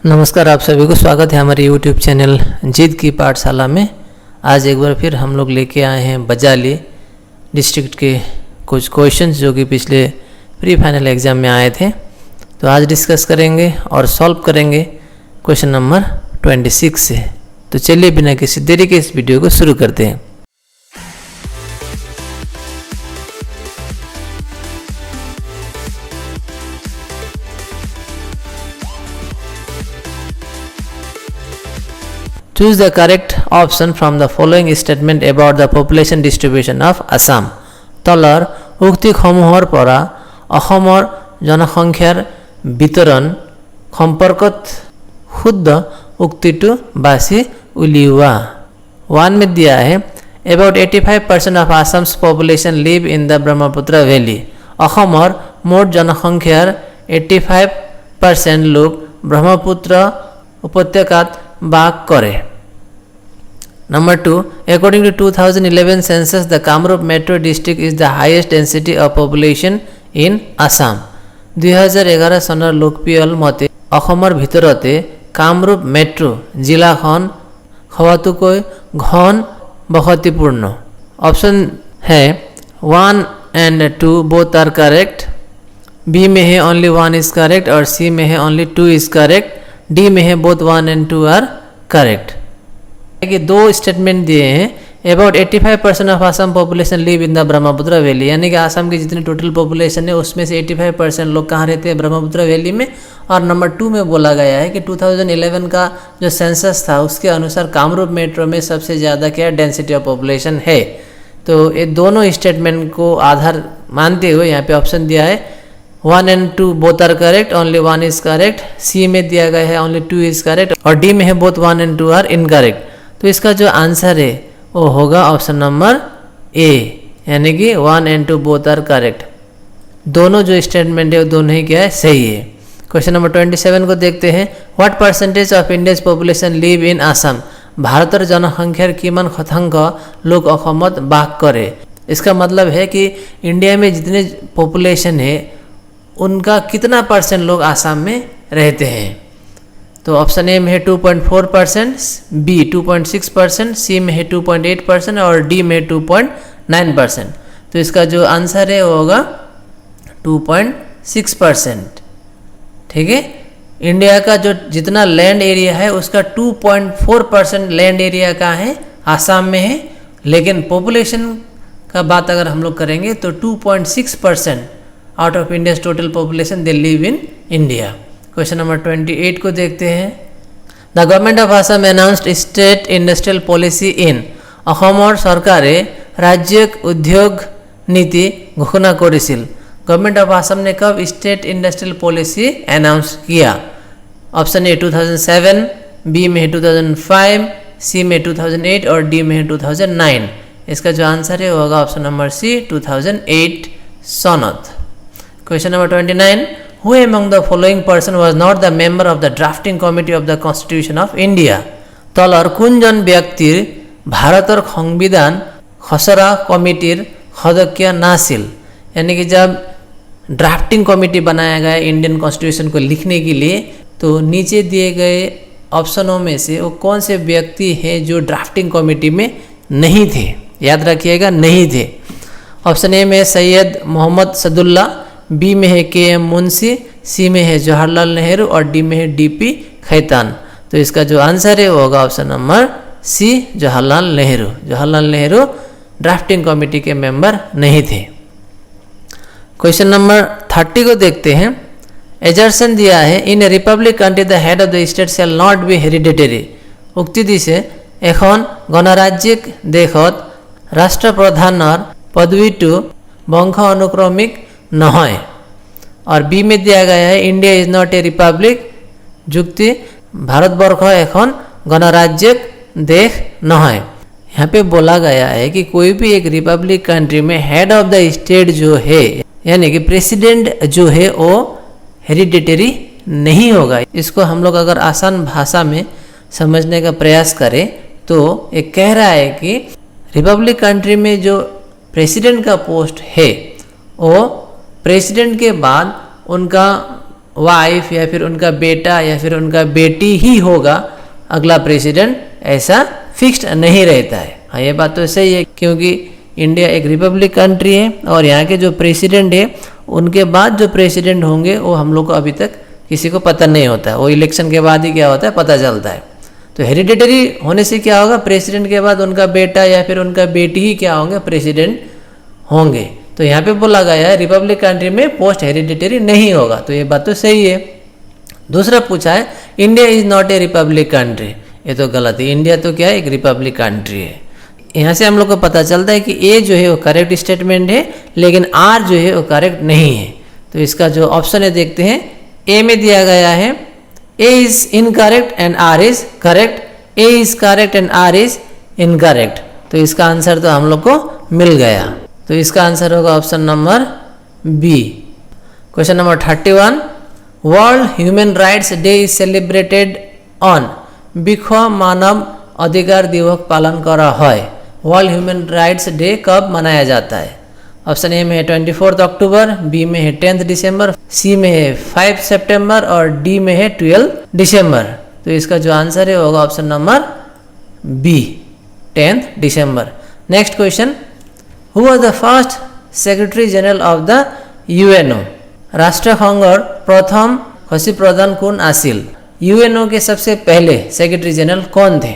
नमस्कार, आप सभी को स्वागत है हमारे YouTube चैनल जीत की पाठशाला में। आज एक बार फिर हम लोग लेके आए हैं बजाली डिस्ट्रिक्ट के कुछ क्वेश्चंस जो कि पिछले प्री फाइनल एग्ज़ाम में आए थे। तो आज डिस्कस करेंगे और सॉल्व करेंगे क्वेश्चन नंबर 26 से। तो चलिए बिना किसी देरी के इस वीडियो को शुरू करते हैं। Choose the correct option from the following statement about the population distribution of Assam. তলৰ উক্তিসমূহৰ পৰা অসমৰ জনসংখ্যাৰ বিতৰণ সম্পৰ্কত শুদ্ধ উক্তিটো বাছি উলিওৱা। 1 में दिया है about 85% of Assam's population live in the Brahmaputra Valley. অসমৰ মুঠ জনসংখ্যাৰ 85% লোক ব্ৰহ্মপুত্ৰ উপত্যকাত বাস কৰে। Number 2, according to 2011 census, the Kamrup Metro District is the highest density of population in Assam. 2011 চনৰ লোকপিয়ল মতে অসমৰ ভিতৰতে কামৰূপ মেট্ৰো জিলাখন সবাতোকৈ ঘন বসতিপূৰ্ণ। ऑप्शन है 1 and 2 both are correct, B में है only 1 is correct और C में है only 2 is correct, D में है both 1 and 2 are correct। कि दो स्टेटमेंट दिए हैं about 85% of Assam population live in the Brahmaputra valley, यानी कि आसाम की जितनी टोटल पॉपुलेशन है उसमें से 85% लोग कहाँ रहते हैं, ब्रह्मपुत्र वैली में। और नंबर 2 में बोला गया है कि 2011 का जो सेंसस था उसके अनुसार कामरूप मेट्रो में सबसे ज़्यादा क्या डेंसिटी ऑफ पॉपुलेशन है। तो ये दोनों स्टेटमेंट को आधार मानते हुए यहाँ पे ऑप्शन दिया है 1 and 2 both are correct, only 1 is correct. C में दिया गया है ओनली 2 इज करेक्ट और डी में है बोथ 1 and 2 आर इनकरेक्ट। तो इसका जो आंसर है वो होगा ऑप्शन नंबर ए, यानी कि 1 and 2 बोथ आर करेक्ट। दोनों जो स्टेटमेंट है वो दोनों ही क्या है, सही है। क्वेश्चन नंबर 27 को देखते हैं। What percentage of India's population live in Assam? भारतर जनसंख्यार किमान शतांश लोग असमत बास करे। इसका मतलब है कि इंडिया में जितने पॉपुलेशन है उनका कितना परसेंट लोग आसाम में रहते हैं। तो ऑप्शन ए में है 2.4%, बी 2.6%, सी में है 2.8% और डी में 2.9%। तो इसका जो आंसर है वो होगा 2.6%। ठीक है, इंडिया का जो जितना लैंड एरिया है उसका 2.4% लैंड एरिया का है आसाम में है, लेकिन पॉपुलेशन का बात अगर हम लोग करेंगे तो 2.6% out of India's total population they live in India. Question number 28 को देखते हैं। The government of Assam announced state industrial policy in. অসমৰ চৰকাৰে ৰাজ্যিক উদ্যোগ নীতি ঘোষণা কৰিছিল। गवर्नमेंट ऑफ आसाम ने कब स्टेट इंडस्ट्रियल पॉलिसी अनाउंस किया? ऑप्शन ए 2007, बी में है 2005, सी में 2008 और डी में है 2009। इसका जो आंसर है वो होगा ऑप्शन नंबर सी 2008 सनत। Question number 29, Who among the following person was not the member of the drafting committee of the Constitution of India? तलर कुंजन व्यक्तिर भारतर संविधान खसरा कमिटीर सदस्य नासिल, यानी कि जब ड्राफ्टिंग कमिटी बनाया गया इंडियन कॉन्स्टिट्यूशन को लिखने के लिए तो नीचे दिए गए ऑप्शनों में से वो कौन से व्यक्ति हैं जो ड्राफ्टिंग कमिटी में नहीं थे? याद रखिएगा, नहीं थे। ऑप्शन ए में सैयद मोहम्मद सदुल्ला, बी में है के.एम. मुंशी, सी में है जवाहरलाल नेहरू और डी में है डी.पी. खैतान। तो इसका जो आंसर है वो होगा option number C Jawaharlal Nehru. Jawaharlal Nehru drafting committee के मेंबर नहीं थे। क्वेश्चन नंबर 30 को देखते हैं। एजर्सन दिया है in a republic country the head of the state shall not be hereditary. उक्ति दिसे এখন গণৰাজ্যিক দেশত ৰাষ্ট্ৰপ্ৰধানৰ পদবীটো বংশ অনুক্ৰমিক নহয়। और बी में दिया गया है India is not A Republic. जुक्ति भारतवर्ष এখন गणराज्यिक देश নহয়। यहाँ पे बोला गया है कि कोई भी एक रिपब्लिक कंट्री में हेड ऑफ द स्टेट जो है यानी कि प्रेसिडेंट जो है वो हेरिडिटरी नहीं होगा। इसको हम लोग अगर आसान भाषा में समझने का प्रयास करें तो ये कह रहा है कि रिपब्लिक कंट्री में जो प्रेसिडेंट का पोस्ट है वो प्रेसिडेंट के बाद उनका वाइफ या फिर उनका बेटा या फिर उनका बेटी ही होगा अगला प्रेसिडेंट, ऐसा फिक्स्ड नहीं रहता है। हाँ, ये बात तो सही है, क्योंकि इंडिया एक रिपब्लिक कंट्री है और यहाँ के जो प्रेसिडेंट है उनके बाद जो प्रेसिडेंट होंगे वो हम लोग को अभी तक किसी को पता नहीं होता है, वो इलेक्शन के बाद ही क्या होता है पता चलता है। तो हेरिडिटरी होने से क्या होगा, प्रेसिडेंट के बाद उनका बेटा या फिर उनका बेटी ही क्या होंगे, प्रेसिडेंट होंगे। तो यहाँ पे बोला गया है रिपब्लिक कंट्री में पोस्ट हेरिडिटरी नहीं होगा, तो ये बात तो सही है। दूसरा पूछा है India is not A republic country, ये तो गलत है। इंडिया तो क्या है, एक रिपब्लिक कंट्री है। यहाँ से हम लोग को पता चलता है कि ए जो है वो करेक्ट स्टेटमेंट है, लेकिन आर जो है वो करेक्ट नहीं है। तो इसका जो ऑप्शन है देखते हैं, ए में दिया गया है A is incorrect and R is correct, A is correct and R is incorrect. तो इसका आंसर तो हम लोग को मिल गया। तो इसका आंसर होगा option number B. Question number 31, World Human Rights Day is celebrated on, विश्व मानव अधिकार दिवस पालन करा है। वर्ल्ड ह्यूमन राइट्स डे कब मनाया जाता है? ऑप्शन ए में है 24 अक्टूबर, बी में है 10 दिसंबर, सी में है 5 सितंबर और डी में है 12 दिसंबर। तो इसका जो आंसर है होगा ऑप्शन नंबर बी, 10 दिसंबर। Next question, who was the first secretary general of the UNO? राष्ट्रसंघर प्रथम सचिव प्रधान कौन आसिल? यूएनओ के सबसे पहले सेक्रेटरी जनरल कौन थे?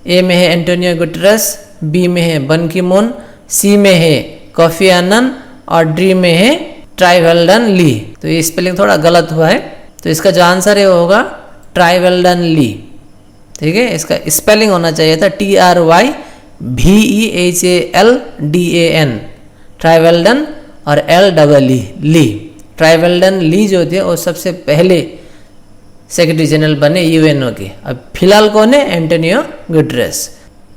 ए में है एंटोनियो गुटेरेस, बी में है बन की मून, सी में है कोफी आनन और डी में है ट्राइवेल्डन ली। तो ये स्पेलिंग थोड़ा गलत हुआ है, तो इसका जो आंसर है वो होगा ट्राइवेल्डन ली। ठीक है, इसका स्पेलिंग होना चाहिए था TRYVEHALDAN, ट्राइवेल्डन और LEE ली। ट्राइवेल्डन ली जो थे वो सबसे पहले सेक्रेटरी जनरल बने यूएनओ के। अब फिलहाल कौन है? Antonio Guterres.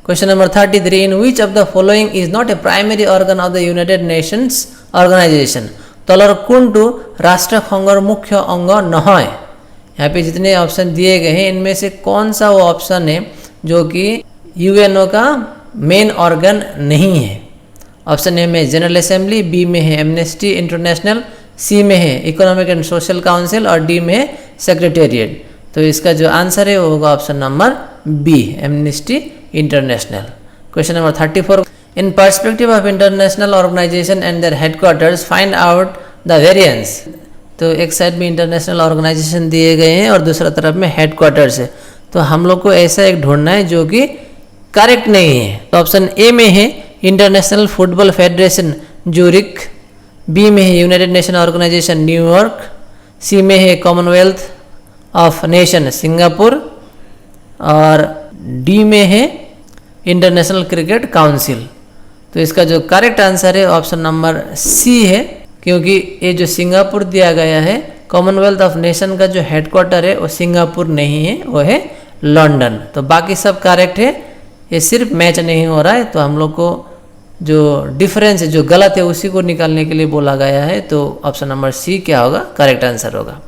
Question number 33, in which of the following is not a primary organ of the United Nations organization? तलर कुंटू राष्ट्रसंघर मुख्य अंग নহয়। यहाँ पे जितने ऑप्शन दिए गए हैं इनमें से कौन सा वो ऑप्शन है जो कि यूएनओ का मेन ऑर्गन नहीं है? ऑप्शन ए में जनरल असेंबली, बी में है एमनेस्टी इंटरनेशनल, सी में है इकोनॉमिक एंड सोशल काउंसिल और डी में है सेक्रेटेरिएट। तो इसका जो आंसर है वो होगा option number B, Amnesty International. Question number 34, in perspective of international organisation and their headquarters find out the variance. तो एक साइड में इंटरनेशनल ऑर्गेनाइजेशन दिए गए हैं और दूसरा तरफ में हेडक्वार्टर्स है, तो हम लोग को ऐसा एक ढूंढना है जो कि करेक्ट नहीं है। तो ऑप्शन ए में है international football federation Zurich, B में है united nation organization New York, C में है कॉमनवेल्थ ऑफ नेशन सिंगापुर और डी में है इंटरनेशनल क्रिकेट काउंसिल। तो इसका जो करेक्ट आंसर है ऑप्शन नंबर सी है, क्योंकि ये जो सिंगापुर दिया गया है, कॉमनवेल्थ ऑफ नेशन का जो हेडक्वार्टर है वो सिंगापुर नहीं है, वो है लंदन। तो बाकी सब करेक्ट है, ये सिर्फ मैच नहीं हो रहा है। तो हम लोग को जो डिफरेंस है, जो गलत है, उसी को निकालने के लिए बोला गया है। तो ऑप्शन नंबर सी क्या होगा, करेक्ट आंसर होगा।